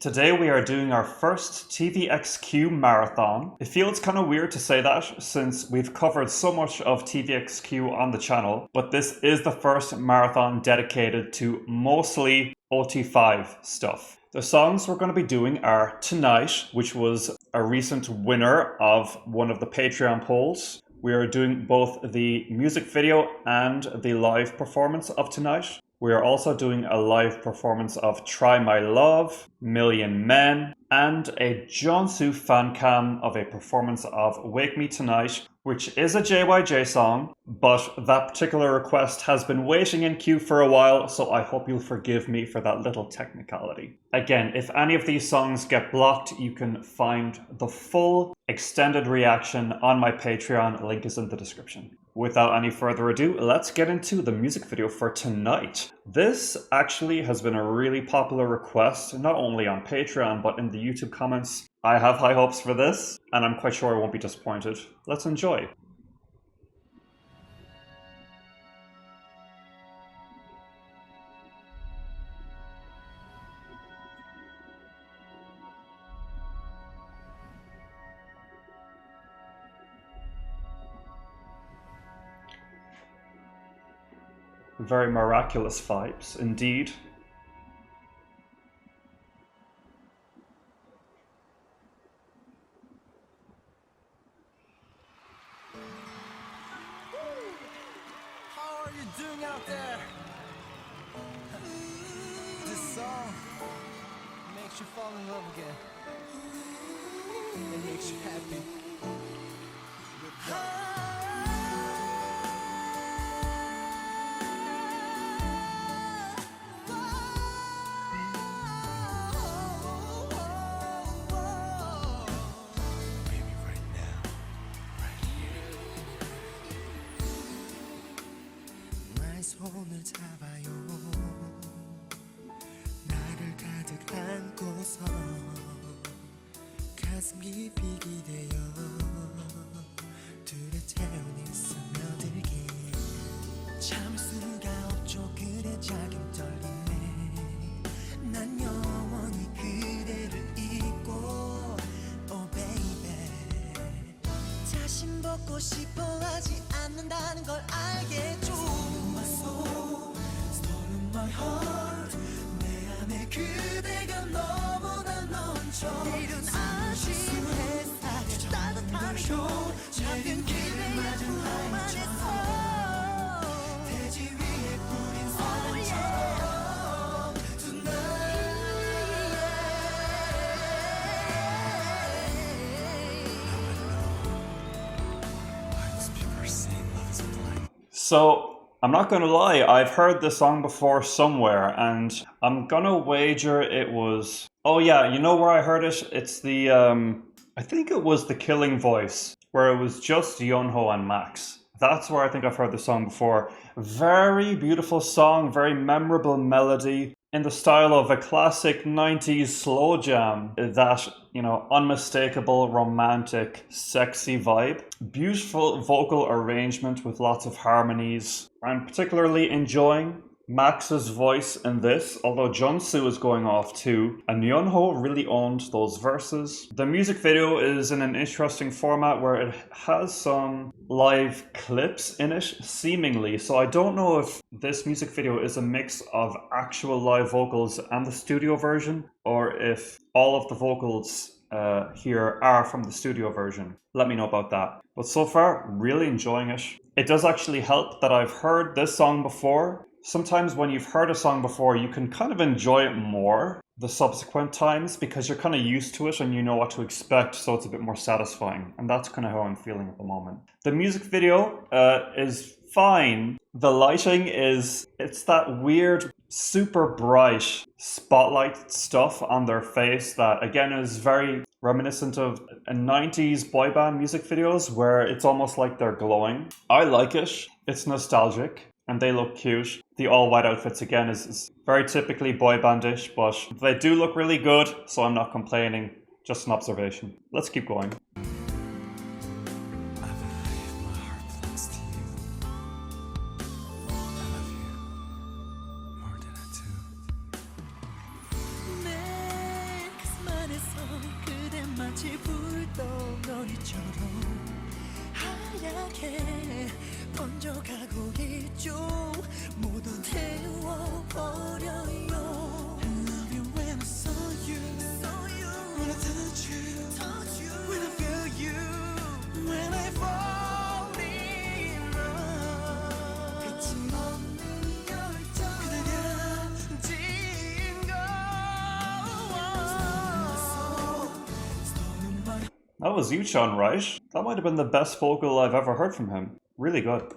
Today we are doing our first TVXQ marathon. It feels kind of weird to say that since we've covered so much of TVXQ on the channel, but this is the first marathon dedicated to mostly OT5 stuff. The songs we're going to be doing are Tonight, which was a recent winner of one of the Patreon polls. We are doing both the music video and the live performance of Tonight. We are also doing a live performance of Try My Love, Million Men, and a Junsu Fancam of a performance of Wake Me Tonight, which is a JYJ song, but that particular request has been waiting in queue for a while, so I hope you'll forgive me for that little technicality. Again, if any of these songs get blocked, you can find the full extended reaction on my Patreon, link is in the description. Without any further ado, let's get into the music video for Tonight. This actually has been a really popular request, not only on Patreon, but in the YouTube comments. I have high hopes for this, and I'm quite sure I won't be disappointed. Let's enjoy. Very miraculous vibes, indeed. How are you doing out there? This song makes you fall in love again. It makes you happy. 손을 잡아요 나를 가득 안고서 가슴 깊이 기대어 둘의 체온이 스며들게 참을 수가 없죠 그대 작은 떨림에 난 영원히 그대를 잊고 Oh baby 자신 벗고 싶어 하지 않는다는 걸 알겠죠 My heart 내 안에 그대가 너무나 넘쳐 이른 아침 햇살에 따뜻함이고 작은 그대의 품 안에서 대지 위에 뿌린 사랑처럼 Tonight Why must people saying love is blind? So, I'm not gonna lie, I've heard this song before somewhere, and I'm gonna wager it was... Oh yeah, you know where I heard it? It's the, I think it was The Killing Voice, where it was just Yunho and Max. That's where I think I've heard the song before. Very beautiful song, very memorable melody, in the style of a classic 90s slow jam. That, you know, unmistakable, romantic, sexy vibe. Beautiful vocal arrangement with lots of harmonies. I'm particularly enjoying Max's voice in this, although Junsu is going off too, and Yunho really owned those verses. The music video is in an interesting format where it has some live clips in it, seemingly, so I don't know if this music video is a mix of actual live vocals and the studio version, or if all of the vocals here are from the studio version. Let me know about that. But so far, really enjoying it. It does actually help that I've heard this song before. Sometimes when you've heard a song before, you can kind of enjoy it more the subsequent times because you're kind of used to it and you know what to expect, so it's a bit more satisfying. And that's kind of how I'm feeling at the moment. The music video is fine. The lighting is, it's that weird, super bright spotlight stuff on their face that again is very reminiscent of a 90s boy band music videos where it's almost like they're glowing. I like it. It's nostalgic. And they look cute. The all-white outfits, again, is very typically boy bandish, but they do look really good, so I'm not complaining. Just an observation. Let's keep going. 마치 불덩어리처럼 하얗게 번져가고 있죠. 모두 태워버려요. I love you when I saw you, when I touch you, when I feel you, when I fall in love. 끝이 없는 열정 그대가 진 거. That was Yuchon, right? That might have been the best vocal I've ever heard from him. Really good.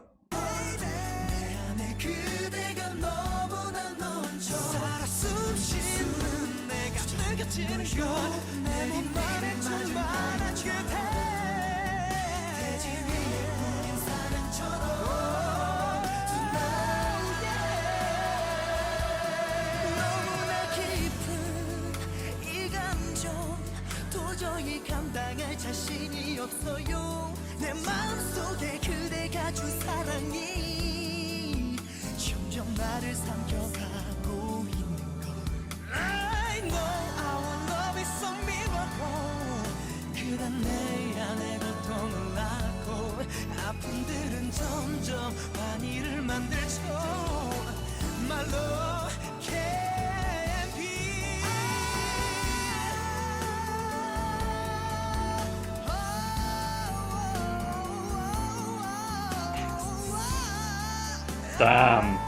도저히 감당할 자신이 없어요. 내 마음속에 그대가 준 사랑이 점점 나를 삼켜가고 있는 걸. I know our love is a miracle. 그댄 내 안에 고통을 낳고 아픔들은 점점 환희를 만들죠. My love can be. Damn.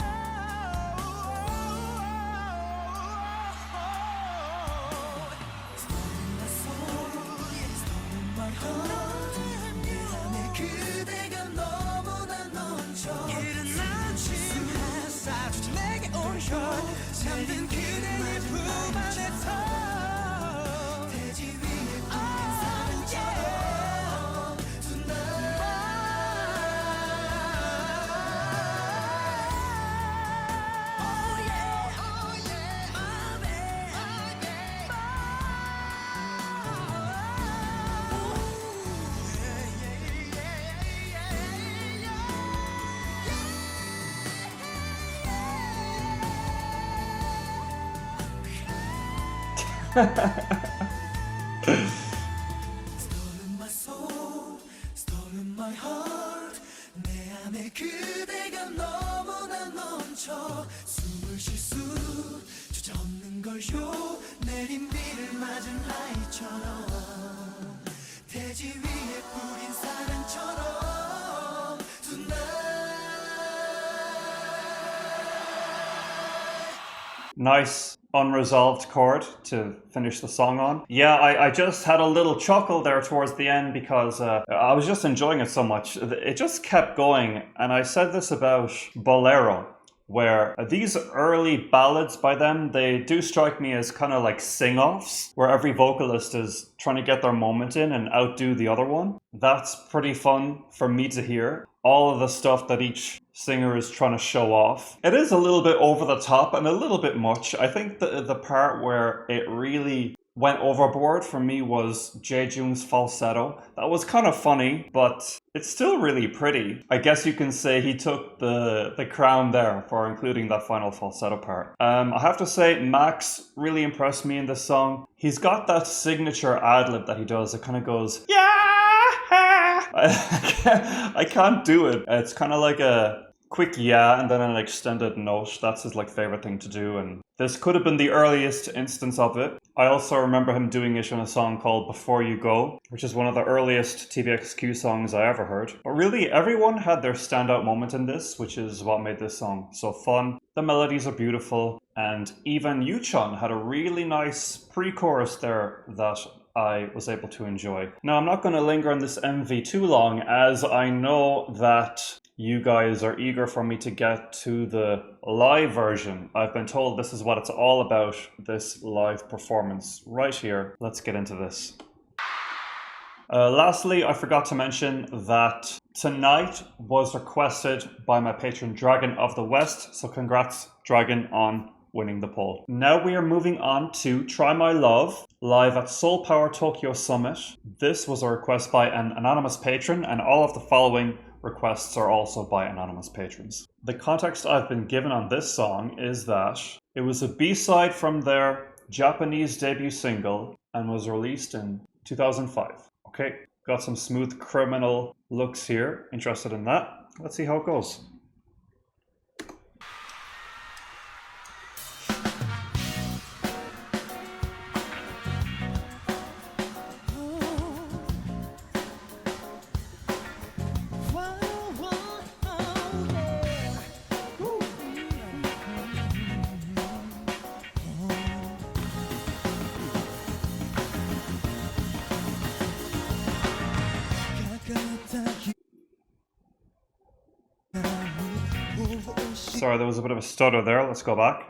Stolen my soul, stolen my heart. 내 안에 그대가 너무나 넘쳐 숨을 쉴 수 주저없는 걸요. 내린 비를 맞은 아이처럼 대지 위에 뿌린 사랑처럼 Nice unresolved chord to finish the song on. Yeah, I just had a little chuckle there towards the end because I was just enjoying it so much. It just kept going, and I said this about Bolero, where these early ballads by them, they do strike me as kind of like sing-offs, where every vocalist is trying to get their moment in and outdo the other one. That's pretty fun for me to hear. All of the stuff that each singer is trying to show off. It is a little bit over the top and a little bit much. I think the part where it really went overboard for me was Jae-jung's falsetto. That was kind of funny, but it's still really pretty. I guess you can say he took the crown there for including that final falsetto part. I have to say, Max really impressed me in this song. He's got that signature ad-lib that he does. It kind of goes, yeah! I can't do it. It's kind of like a quick yeah and then an extended note. That's his favorite thing to do, and this could have been the earliest instance of it. I also remember him doing it in a song called Before You Go, which is one of the earliest TVXQ songs I ever heard. But really, everyone had their standout moment in this, which is what made this song so fun. The melodies are beautiful, and even Yuchon had a really nice pre-chorus there that I was able to enjoy. Now, I'm not going to linger on this MV too long, as I know that you guys are eager for me to get to the live version. I've been told this is what it's all about, this live performance right here. Let's get into this. Lastly, I forgot to mention that tonight was requested by my patron Dragon of the West, so congrats Dragon on winning the poll. Now we are moving on to Try My Love, live at Soul Power Tokyo Summit. This was a request by an anonymous patron, and all of the following requests are also by anonymous patrons. The context I've been given on this song is that it was a B-side from their Japanese debut single and was released in 2005. Okay, got some smooth criminal looks here. Interested in that. Let's see how it goes. Sorry, there was a bit of a stutter there. Let's go back.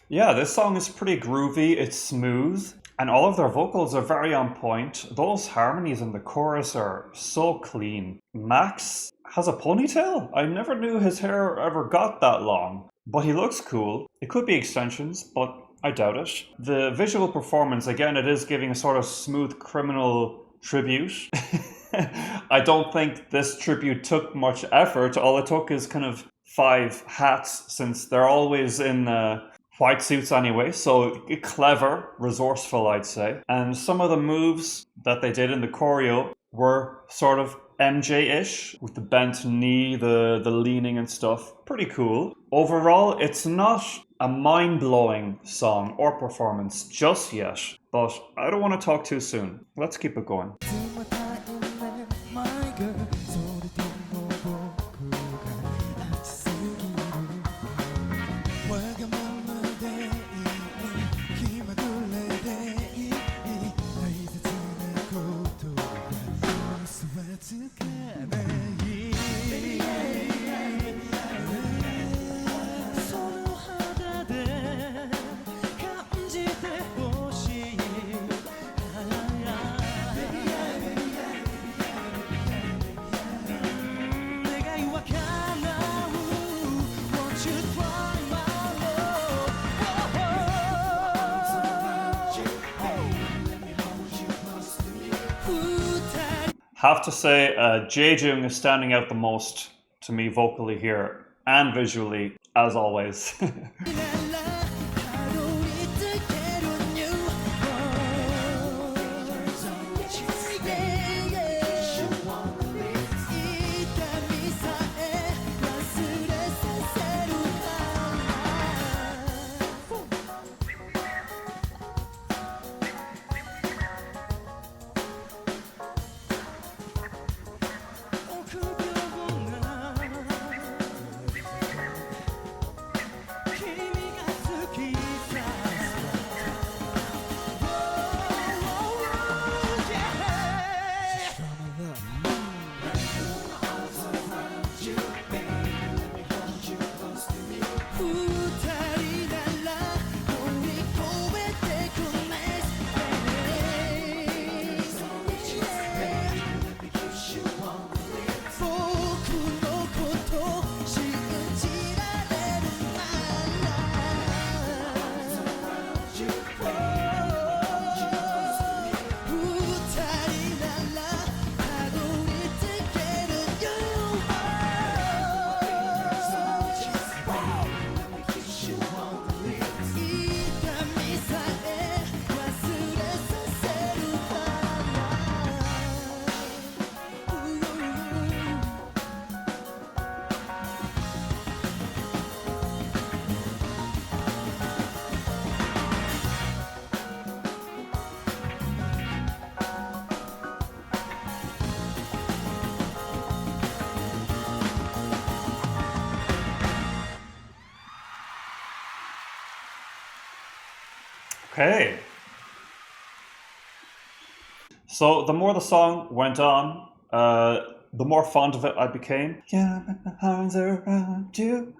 Yeah, this song is pretty groovy, it's smooth, and all of their vocals are very on point. Those harmonies in the chorus are so clean. Max has a ponytail? I never knew his hair ever got that long, but he looks cool. It could be extensions, but I doubt it. The visual performance, again, it is giving a sort of smooth criminal tribute. I don't think this tribute took much effort. All it took is kind of 5 hats, since they're always in white suits anyway, so clever, resourceful, I'd say. And some of the moves that they did in the choreo were sort of MJ-ish, with the bent knee, the leaning and stuff. Pretty cool. Overall, it's not a mind-blowing song or performance just yet, but I don't want to talk too soon. Let's keep it going. Have to say, Jae-jung is standing out the most to me vocally here, and visually, as always. Okay. So the more the song went on, the more fond of it I became. Yeah, my arms around you.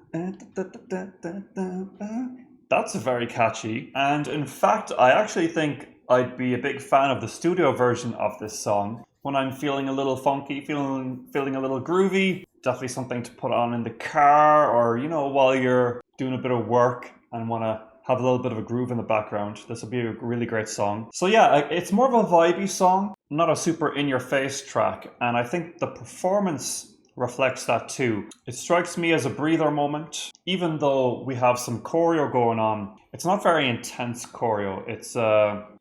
That's very catchy. And in fact, I actually think I'd be a big fan of the studio version of this song when I'm feeling a little funky, feeling a little groovy. Definitely something to put on in the car, or while you're doing a bit of work and want to have a little bit of a groove in the background. This would be a really great song. So yeah, it's more of a vibey song, not a super in-your-face track. And I think the performance reflects that too. It strikes me as a breather moment. Even though we have some choreo going on, it's not very intense choreo. It's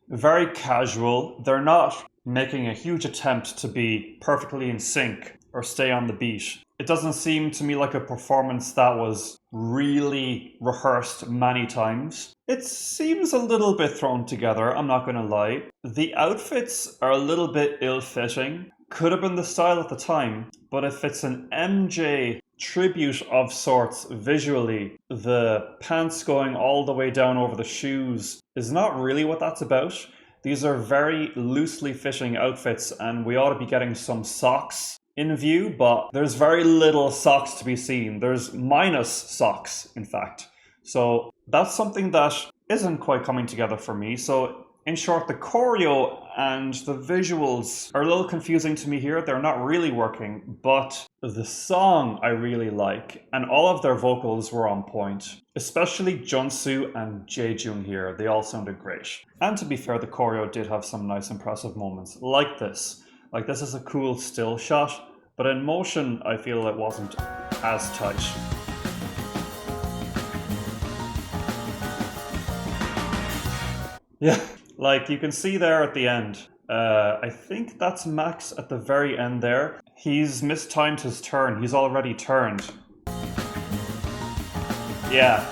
very casual. They're not making a huge attempt to be perfectly in sync or stay on the beat. It doesn't seem to me like a performance that was really rehearsed many times. It seems a little bit thrown together, I'm not going to lie. The outfits are a little bit ill-fitting. Could have been the style at the time, but if it's an MJ tribute of sorts visually, the pants going all the way down over the shoes is not really what that's about. These are very loosely fitting outfits, and we ought to be getting some socks in view, but there's very little socks to be seen. There's minus socks, in fact. So that's something that isn't quite coming together for me. So in short, the choreo and the visuals are a little confusing to me here. They're not really working, but the song I really like, and all of their vocals were on point. Especially Junsu and Jaejung here. They all sounded great. And to be fair, the choreo did have some nice impressive moments, like this. Like, this is a cool still shot, but in motion, I feel it wasn't as tight. Yeah, like you can see there at the end. I think that's Max at the very end there. He's mistimed his turn. He's already turned. Yeah.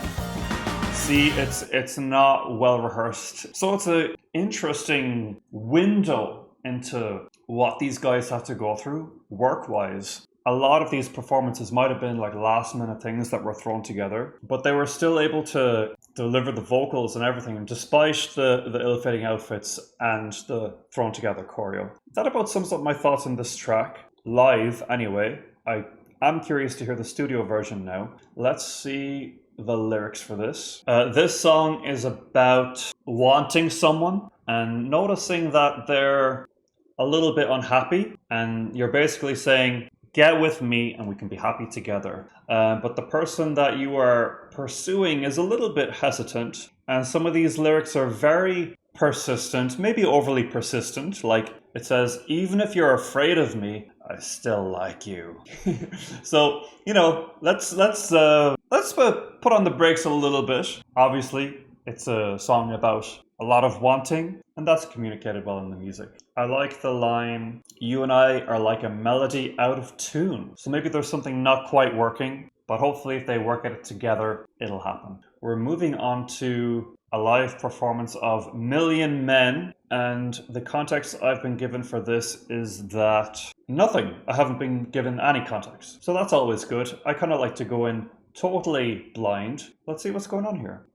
See, it's not well rehearsed. So it's an interesting window into what these guys have to go through work-wise. A lot of these performances might have been like last-minute things that were thrown together, but they were still able to deliver the vocals and everything despite the ill-fitting outfits and the thrown-together choreo. That about sums up my thoughts on this track. Live, anyway. I am curious to hear the studio version now. Let's see the lyrics for this. This song is about wanting someone and noticing that they're a little bit unhappy, and you're basically saying, get with me and we can be happy together. But the person that you are pursuing is a little bit hesitant, and some of these lyrics are very persistent, maybe overly persistent. Like it says, even if you're afraid of me, I still like you. So, let's put on the brakes a little bit. Obviously, it's a song about a lot of wanting, and that's communicated well in the music. I like the line, you and I are like a melody out of tune. So maybe there's something not quite working, but hopefully if they work at it together, it'll happen. We're moving on to a live performance of Million Men, and the context I've been given for this is that nothing. I haven't been given any context. So that's always good. I kind of like to go in totally blind. Let's see what's going on here.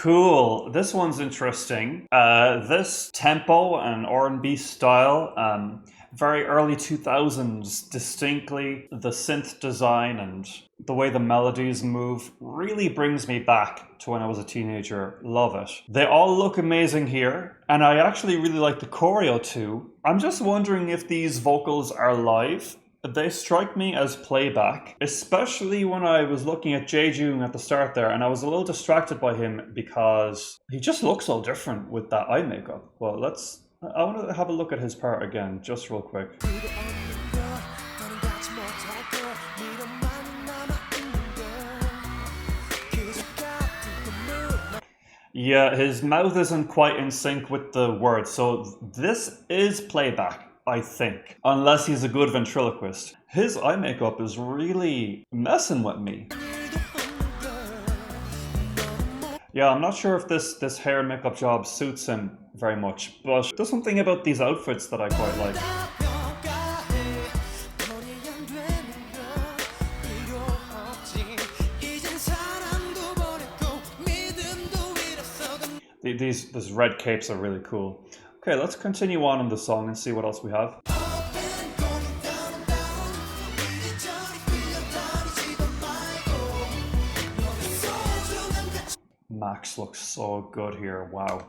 Cool. This one's interesting. This tempo and R&B style, very early 2000s, distinctly. The synth design and the way the melodies move really brings me back to when I was a teenager. Love it. They all look amazing here, and I actually really like the choreo too. I'm just wondering if these vocals are live. They strike me as playback, especially when I was looking at Jae-Jung at the start there, and I was a little distracted by him because he just looks so different with that eye makeup. Well, I want to have a look at his part again, just real quick. Yeah, his mouth isn't quite in sync with the words, so this is playback, I think. Unless he's a good ventriloquist. His eye makeup is really messing with me. Yeah, I'm not sure if this hair and makeup job suits him very much, but there's something about these outfits that I quite like. These red capes are really cool. Okay, let's continue on in the song and see what else we have. Max looks so good here, wow.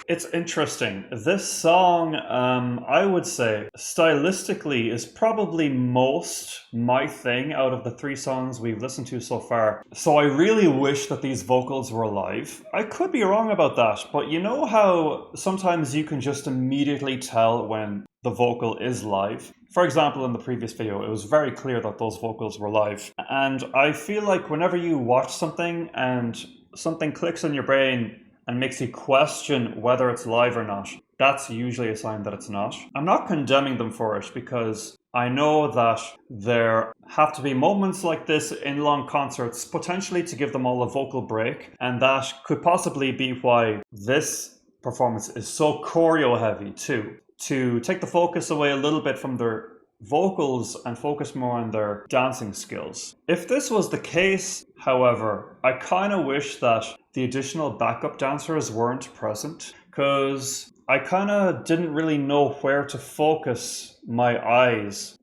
It's interesting. This song, I would say, stylistically is probably most my thing out of the 3 songs we've listened to so far. So I really wish that these vocals were live. I could be wrong about that, but you know how sometimes you can just immediately tell when the vocal is live? For example, in the previous video, it was very clear that those vocals were live. And I feel like whenever you watch something and something clicks in your brain and makes you question whether it's live or not, that's usually a sign that it's not. I'm not condemning them for it because I know that there have to be moments like this in long concerts, potentially to give them all a vocal break, and that could possibly be why this performance is so choreo heavy too, to take the focus away a little bit from their vocals and focus more on their dancing skills. If this was the case, however, I kind of wish that the additional backup dancers weren't present, because I kind of didn't really know where to focus my eyes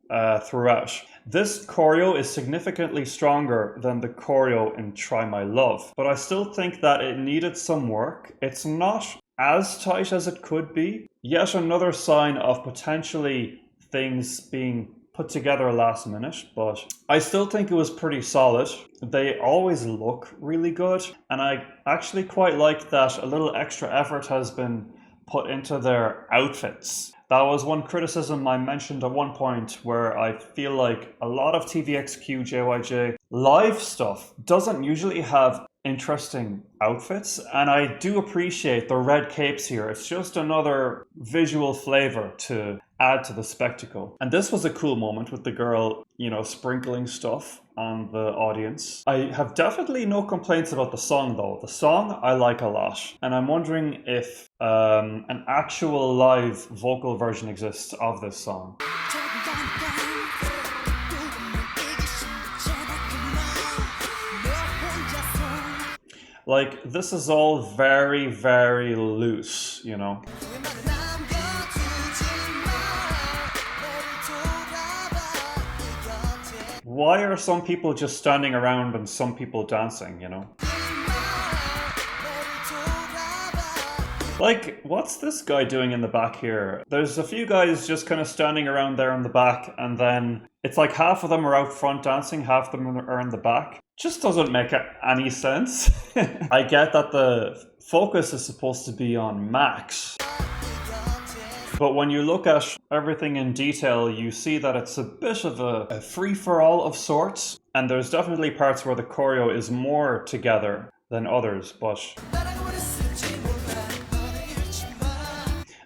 throughout. This choreo is significantly stronger than the choreo in Try My Love, but I still think that it needed some work. It's not as tight as it could be. Yet another sign of potentially things being put together last minute, but I still think it was pretty solid. They always look really good, and I actually quite like that a little extra effort has been put into their outfits. That was one criticism I mentioned at one point, where I feel like a lot of TVXQ JYJ live stuff doesn't usually have interesting outfits, and I do appreciate the red capes here. It's just another visual flavor to add to the spectacle. And this was a cool moment with the girl, you know, sprinkling stuff on the audience. I have definitely no complaints about the song though. The song I like a lot, and I'm wondering if an actual live vocal version exists of this song. Like, this is all very, very loose, you know? Why are some people just standing around and some people dancing, you know? Like, what's this guy doing in the back here? There's a few guys just kind of standing around there in the back, and then it's like half of them are out front dancing, half of them are in the back. Just doesn't make any sense. I get that the focus is supposed to be on Max, but when you look at everything in detail, you see that it's a bit of a free-for-all of sorts, and there's definitely parts where the choreo is more together than others, but...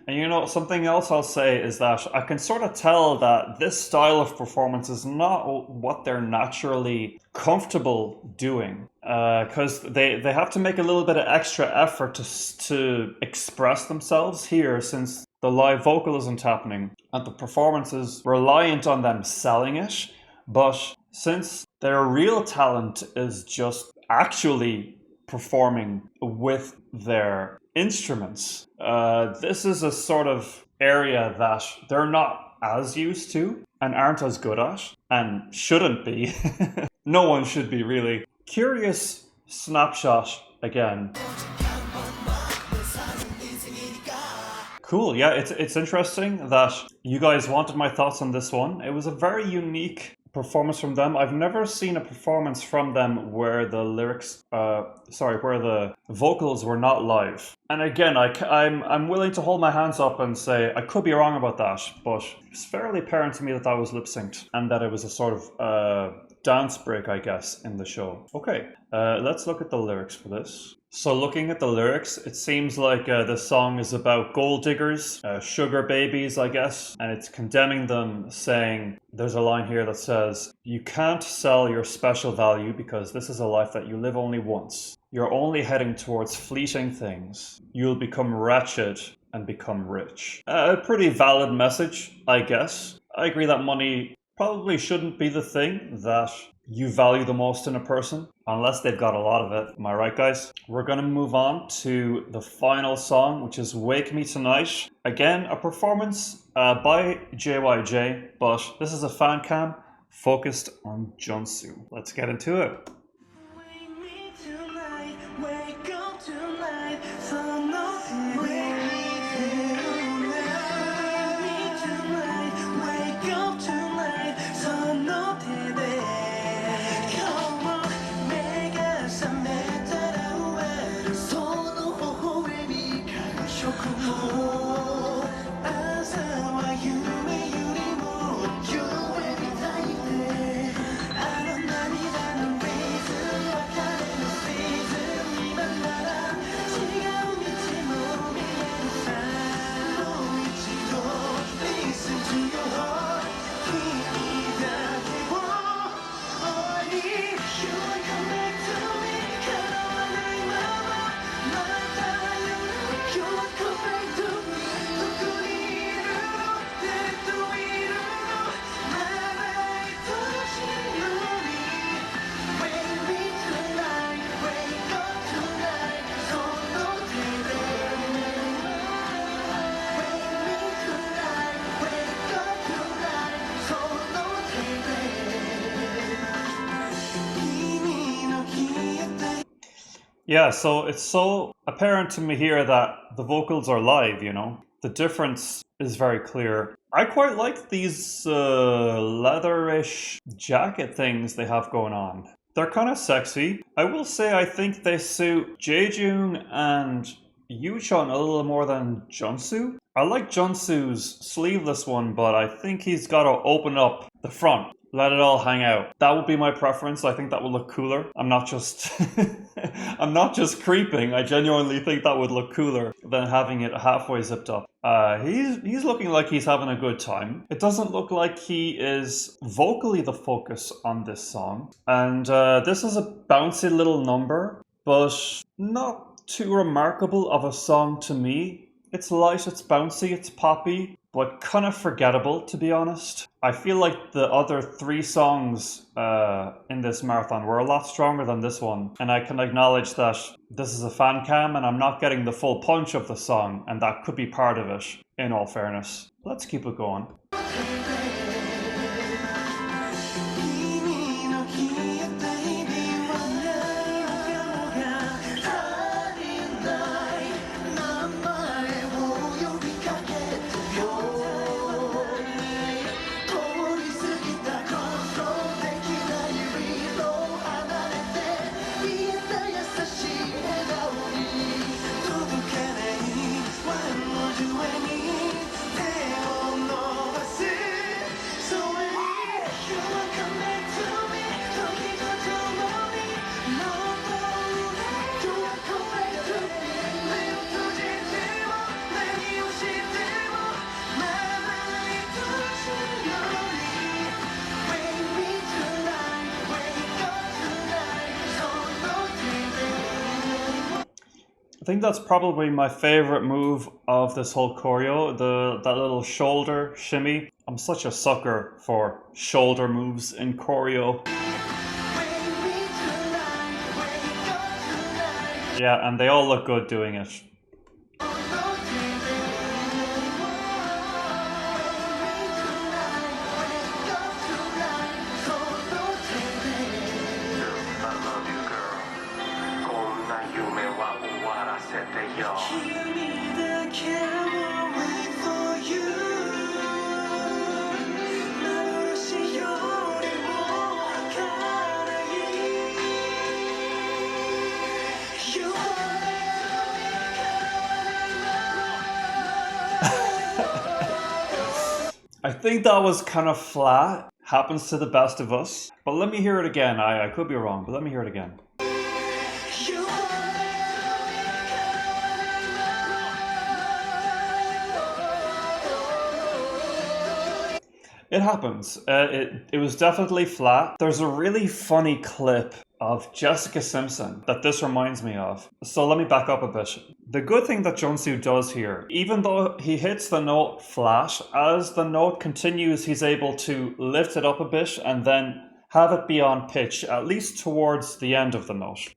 And you know, something else I'll say is that I can sort of tell that this style of performance is not what they're naturally comfortable doing, because they have to make a little bit of extra effort to express themselves here, since the live vocal isn't happening and the performance is reliant on them selling it. But since their real talent is just actually performing with their instruments, this is a sort of area that they're not as used to and aren't as good at and shouldn't be. No one should be, really. Curious snapshot again. Cool, yeah, it's interesting that you guys wanted my thoughts on this one. It was a very unique performance from them. I've never seen a performance from them where the where the vocals were not live. And again, I'm willing to hold my hands up and say I could be wrong about that, but it's fairly apparent to me that that was lip synced and that it was a sort of dance break, I guess, in the show. Okay, let's look at the lyrics for this. So looking at the lyrics, it seems like this song is about gold diggers, sugar babies, I guess, and it's condemning them, saying, there's a line here that says, you can't sell your special value because this is a life that you live only once. You're only heading towards fleeting things. You'll become wretched and become rich. A pretty valid message, I guess. I agree that money probably shouldn't be the thing that you value the most in a person, unless they've got a lot of it. Am I right, guys? We're going to move on to the final song, which is Wake Me Tonight. Again, a performance by JYJ, but this is a fan cam focused on Junsu. Let's get into it. Wake me tonight, wake up tonight, sun up, wake me tonight, wake up tonight, sun up, come on, 내가 잠에 따라와 손을 호호에 비가 쇼크로 아사와 유의 유리모 유의 비타이데 아는 남이라는 reason 와카레는 season 이만 나라 지가 미치 몸이 너 이치로 listen to your heart 힘이 다 되고 어디 you will come back to me 가라와 내 맘아 날 따라요 you will come back to me 누구 이름으로 내또 이름으로 나의 도시 눈이 wake me tonight wake up tonight 손도 대래 wake me tonight wake up tonight 손도 대래 이미 너 기억돼. Yeah, so it's so apparent to me here that the vocals are live, you know? The difference is very clear. I quite like these leatherish jacket things they have going on. They're kind of sexy. I will say I think they suit Jaejoong and Yuchon a little more than Junsu. I like Junsu's sleeveless one, but I think he's got to open up the front. Let it all hang out. That would be my preference. I think that would look cooler. I'm not just I'm not just creeping. I genuinely think that would look cooler than having it halfway zipped up. He's looking like he's having a good time. It doesn't look like he is vocally the focus on this song. And this is a bouncy little number, but not too remarkable of a song to me. It's light, it's bouncy, it's poppy, but kind of forgettable, to be honest. I feel like the other 3 songs in this marathon were a lot stronger than this one. And I can acknowledge that this is a fan cam and I'm not getting the full punch of the song, and that could be part of it, in all fairness. Let's keep it going. 君の消えた日々は何もが足りない名前を呼びかけて秒に通り過ぎたこのできないリロを離れて見えた優しい笑顔に届かないワンの上に手を伸ばすそれに You are coming to me 時とともにもっと You are coming to me 目を閉じても何をしてもまだ愛しいように Wake me tonight Wake up tonight その手で I think that's probably my favorite move of this whole choreo, that little shoulder shimmy. I'm such a sucker for shoulder moves in choreo. Wake me tonight Wake up tonight Yeah, and they all look good doing it. その手で I love you, girl. こんな夢は終わらせてよ。君だけを wait for you 幻よりも儚い You are I think that was kind of flat. Happens to the best of us. But let me hear it again. I could be wrong, but let me hear it again. You It happens. It was definitely flat. There's a really funny clip of Jessica Simpson that this reminds me of. So let me back up a bit. The good thing that Junsu does here, even though he hits the note flat, as the note continues, he's able to lift it up a bit and then have it be on pitch, at least towards the end of the note.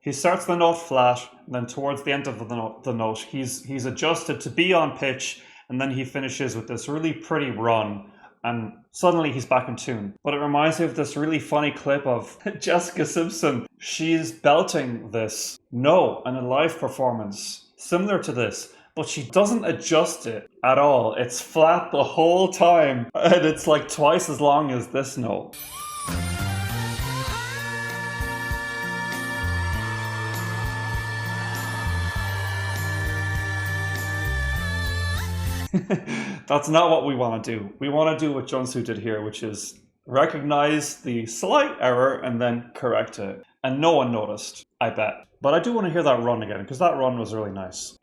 He starts the note flat, and then towards the end of the note, he's adjusted to be on pitch, and then he finishes with this really pretty run, and suddenly he's back in tune. But it reminds me of this really funny clip of Jessica Simpson. She's belting this note in a live performance, similar to this, but she doesn't adjust it at all. It's flat the whole time, and it's like twice as long as this note. That's not what we want to do. We want to do what Junsu did here, which is recognize the slight error and then correct it. And no one noticed, I bet. But I do want to hear that run again, because that run was really nice.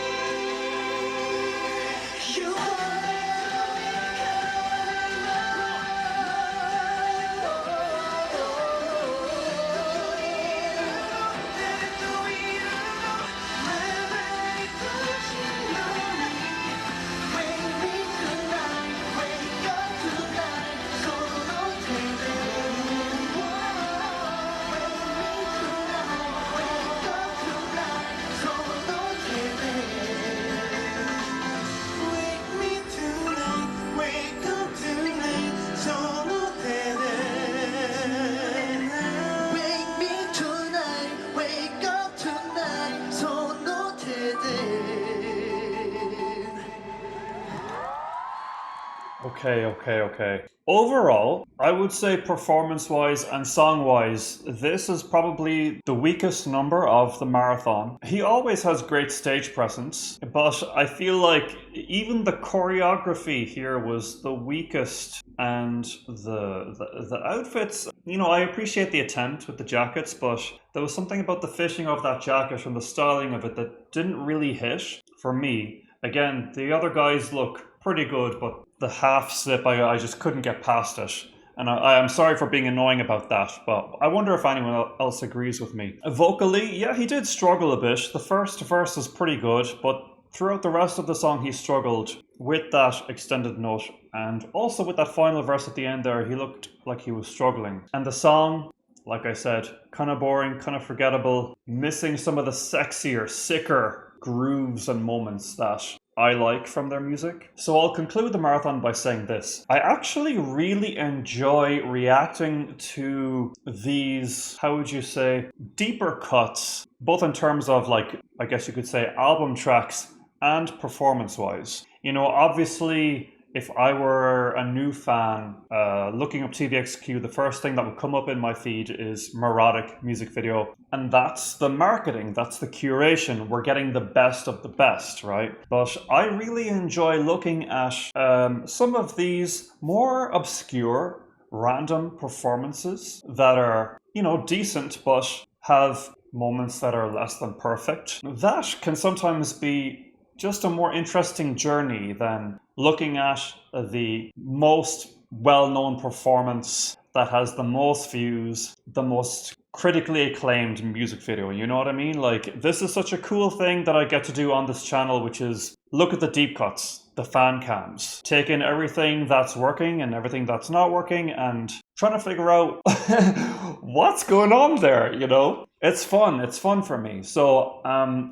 Okay. Overall, I would say performance-wise and song-wise, this is probably the weakest number of the marathon. He always has great stage presence, but I feel like even the choreography here was the weakest, and the outfits, you know, I appreciate the attempt with the jackets, but there was something about the fitting of that jacket and the styling of it that didn't really hit for me. Again, the other guys look pretty good, but the half slip, I just couldn't get past it. And I am sorry for being annoying about that, but I wonder if anyone else agrees with me. Vocally, yeah, he did struggle a bit. The first verse is pretty good, but throughout the rest of the song, he struggled with that extended note. And also with that final verse at the end there, he looked like he was struggling. And the song, like I said, kind of boring, kind of forgettable, missing some of the sexier, sicker grooves and moments that I like from their music. So I'll conclude the marathon by saying this. I actually really enjoy reacting to these, how would you say, deeper cuts, both in terms of, like, I guess you could say album tracks and performance-wise. You know, obviously, if I were a new fan looking up TVXQ, the first thing that would come up in my feed is Neurotic music video. And that's the marketing, that's the curation. We're getting the best of the best, right? But I really enjoy looking at some of these more obscure, random performances that are, you know, decent, but have moments that are less than perfect. That can sometimes be just a more interesting journey than looking at the most well-known performance that has the most views, the most critically acclaimed music video. You know what I mean? Like, this is such a cool thing that I get to do on this channel, which is look at the deep cuts, the fan cams, take in everything that's working and everything that's not working and trying to figure out what's going on there, you know? It's fun for me. So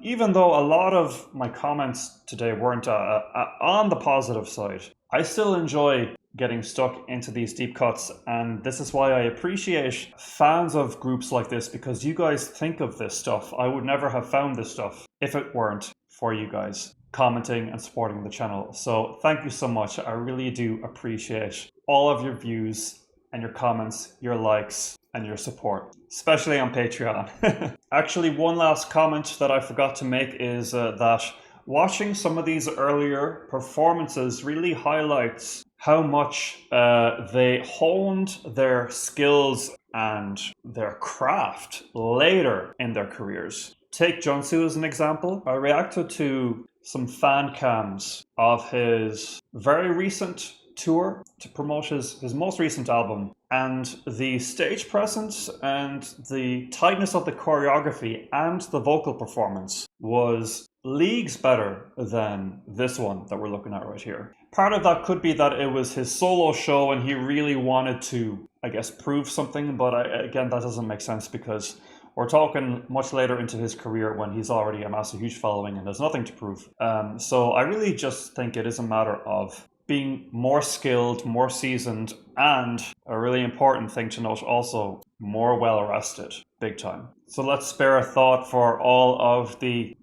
even though a lot of my comments today weren't on the positive side, I still enjoy getting stuck into these deep cuts, and this is why I appreciate fans of groups like this, because you guys think of this stuff. I would never have found this stuff if it weren't for you guys commenting and supporting the channel. So thank you so much. I really do appreciate all of your views and your comments, your likes, and your support, especially on Patreon. Actually, one last comment that I forgot to make is that watching some of these earlier performances really highlights how much they honed their skills and their craft later in their careers. Take Junsu as an example. I reacted to some fan cams of his very recent tour to promote his most recent album, and the stage presence and the tightness of the choreography and the vocal performance was leagues better than this one that we're looking at right here. Part of that could be that it was his solo show and he really wanted to, I guess, prove something, but again, that doesn't make sense because we're talking much later into his career when he's already amassed a huge following and there's nothing to prove. So I really just think it is a matter of being more skilled, more seasoned, and a really important thing to note also, more well rested, big time. So let's spare a thought for all of the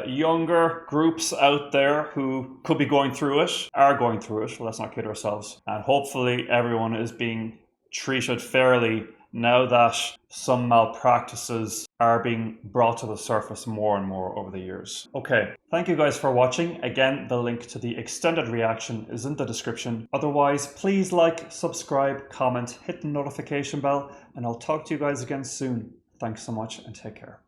younger groups out there who could be going through it, are going through it, let's not kid ourselves. And hopefully everyone is being treated fairly now that some malpractices are being brought to the surface more and more over the years. Okay, thank you guys for watching. Again, the link to the extended reaction is in the description. Otherwise, please like, subscribe, comment, hit the notification bell, and I'll talk to you guys again soon. Thanks so much and take care.